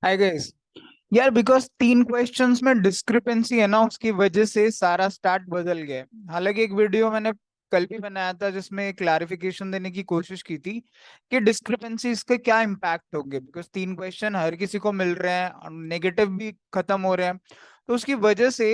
Hi guys. यार because 3 questions में discrepancy है ना, उसकी वजह से सारा स्टार्ट बदल गया है। हालांकि एक वीडियो मैंने कल भी बनाया था जिसमें क्लैरिफिकेशन देने की कोशिश की थी कि डिस्क्रिपेंसी इसके क्या इम्पैक्ट होंगे, बिकॉज 3 क्वेश्चन हर किसी को मिल रहे हैं और नेगेटिव भी खत्म हो रहे हैं। तो उसकी वजह से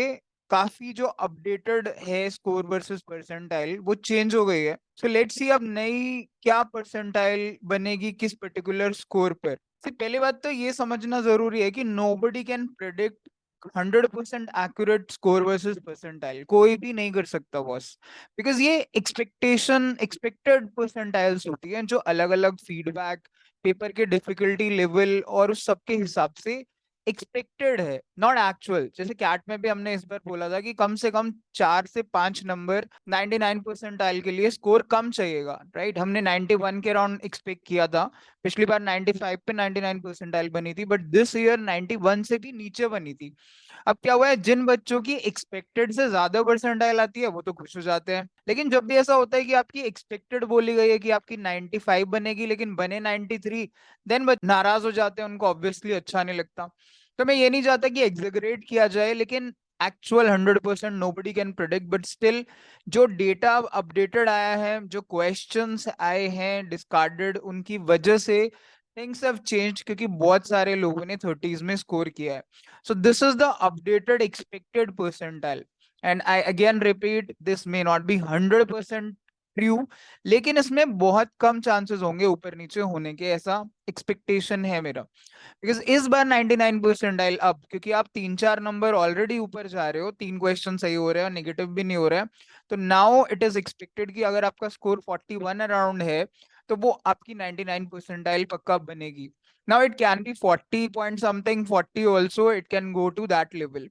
काफी जो अपडेटेड है स्कोर वर्सेस परसेंटाइल वो चेंज हो गई है। सो लेट्स सी अब नई क्या परसेंटाइल बनेगी किस पर्टिकुलर स्कोर पर। पहली बात तो ये समझना जरूरी है कि nobody can predict 100% accurate score versus percentile, कोई भी नहीं कर सकता बॉस। बिकॉज ये एक्सपेक्टेड परसेंटाइल्स होती हैं जो अलग अलग फीडबैक, पेपर के डिफिकल्टी लेवल और उस सब के हिसाब से एक्सपेक्टेड है, नॉट एक्चुअल। जैसे कैट में भी हमने इस बार बोला था कि कम से कम 4 से 5 नंबर 99 परसेंटाइल के लिए स्कोर कम चाहिएगा, राइट। हमने 91 के अराउंड एक्सपेक्ट किया था। पिछली बार 95 पे 99 परसेंटाइल बनी थी, बट दिस ईयर 91 से भी नीचे बनी थी। अब क्या हुआ है, जिन बच्चों की एक्सपेक्टेड से ज्यादा परसेंटाइल आती है वो तो खुश हो जाते हैं, लेकिन जब भी ऐसा होता है कि आपकी एक्सपेक्टेड बोली गई है कि आपकी 95 बनेगी लेकिन बने 93, देन नाराज हो जाते हैं, उनको ऑब्वियसली अच्छा नहीं लगता। तो मैं ये नहीं चाहता कि एग्जेगरेट किया जाए, लेकिन actual 100% nobody can predict, but still जो डेटा अपडेटेड आया है, जो क्वेश्चंस आए हैं डिस्कार्डेड, उनकी वजह से थिंग्स हैव चेंज, क्योंकि बहुत सारे लोगों ने 30s में स्कोर किया है। So this is the updated expected percentile, and I again repeat, this may not be 100% true, लेकिन इसमें बहुत कम चांसेस होंगे ऊपर नीचे होने के, ऐसा एक्सपेक्टेशन है मेरा। बिकॉज इस बार 99 परसेंटाइल, अब क्योंकि आप 3-4 नंबर ऑलरेडी ऊपर जा रहे हो, 3 क्वेश्चन सही हो रहे हैं और नेगेटिव भी नहीं हो रहा है, तो नाउ इट इज एक्सपेक्टेड कि अगर आपका स्कोर 41 अराउंड है तो वो आपकी 99 परसेंटाइल पक्का बनेगी। Now it can be 40 point something, 40 also, it can go to that level.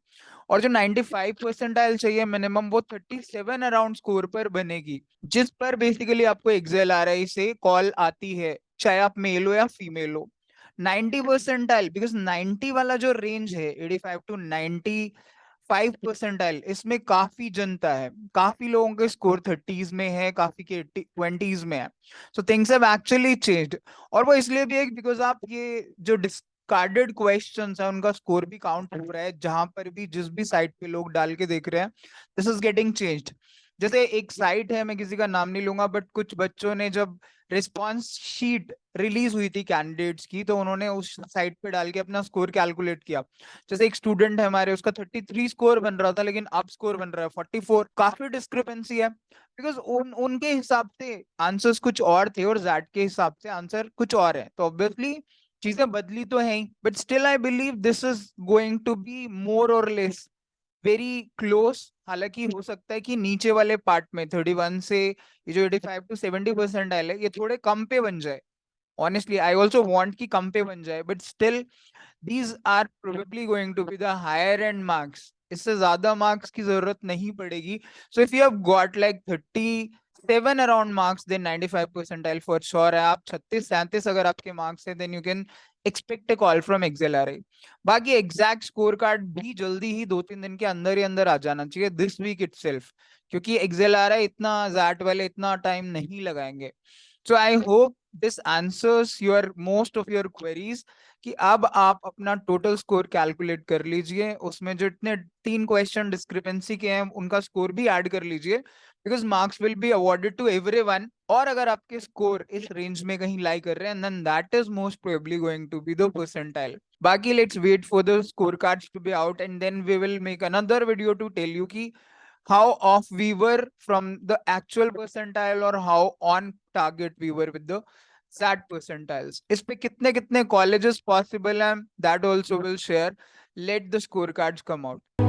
और जो 95 परसेंटाइल चाहिए मिनिमम, वो 37 अराउंड स्कोर पर बनेगी, जिस पर बेसिकली आपको एक्सेल आ रही से कॉल आती है, चाहे आप मेल हो या फीमेल हो। 90 परसेंटाइल, बिकॉज 90 वाला जो रेंज है 85 to 95 परसेंटाइल, इसमें काफी जनता है, काफी लोगों के स्कोर 30s में है, काफी के 20s में है। So things have actually changed. और वो इसलिए भी है बिकॉज आप ये जो डिस्कार्डेड क्वेश्चंस है उनका स्कोर भी काउंट हो रहा है, जहां पर भी जिस भी साइट पे लोग डाल के देख रहे हैं, दिस इज गेटिंग चेंज्ड। जैसे एक साइट है, मैं किसी का नाम नहीं लूंगा, बट कुछ बच्चों ने जब रिस्पॉन्स शीट रिलीज हुई थी कैंडिडेट्स की, तो उन्होंने उस साइट पे डाल के अपना स्कोर कैलकुलेट किया। जैसे एक स्टूडेंट है हमारे, उसका 33 स्कोर बन रहा था, लेकिन अब स्कोर बन रहा है 44। काफी डिस्क्रिपेंसी है, बिकॉज उनके हिसाब से आंसर्स कुछ और थे और जैट के हिसाब से आंसर कुछ और है, तो ऑब्वियसली चीजें बदली तो है ही, but still I believe this is going to be more और लेस वेरी क्लोज। हालांकि हो सकता है कि नीचे वाले पार्ट में 31 से ये जो 85 to 70 परसेंट है, ये थोड़े कम पे बन जाए। ऑनेस्टली आई ऑल्सो वांट कि कम पे बन जाए, but still these are probably going to be the higher end marks, इससे ज्यादा मार्क्स की जरूरत नहीं पड़ेगी। So if you have got like 37 around marks, then 95 percentile for sure है। आप 36-37 अगर आपके मार्क्स है, then you can expect a call from XL आ रही। बाकी एग्जैक्ट स्कोर कार्ड भी जल्दी ही 2-3 दिन के अंदर ही अंदर आ जाना चाहिए, दिस वीक इटसेल्फ, क्योंकि एक्सेल आ रहा है, इतना जैट वाले इतना टाइम नहीं लगाएंगे। So I hope this answers your most of your queries, कि अब आप अपना टोटल स्कोर कैलकुलेट कर लीजिए, उसमें जो इतने 3 क्वेश्चन डिस्क्रिपेंसी के हैं उनका स्कोर भी ऐड कर लीजिए, because marks will be awarded to everyone. और अगर आपके स्कोर इस रेंज में कहीं लाई कर रहे हैं, then that is most probably going to be the percentile. बाकी let's wait for the score cards to be out, and then we will make another video to tell you कि how off we were from the actual percentile or how on target we were with the SAT percentiles. इस पे कितने कितने colleges possible हैं, that also will share. Let the scorecards come out.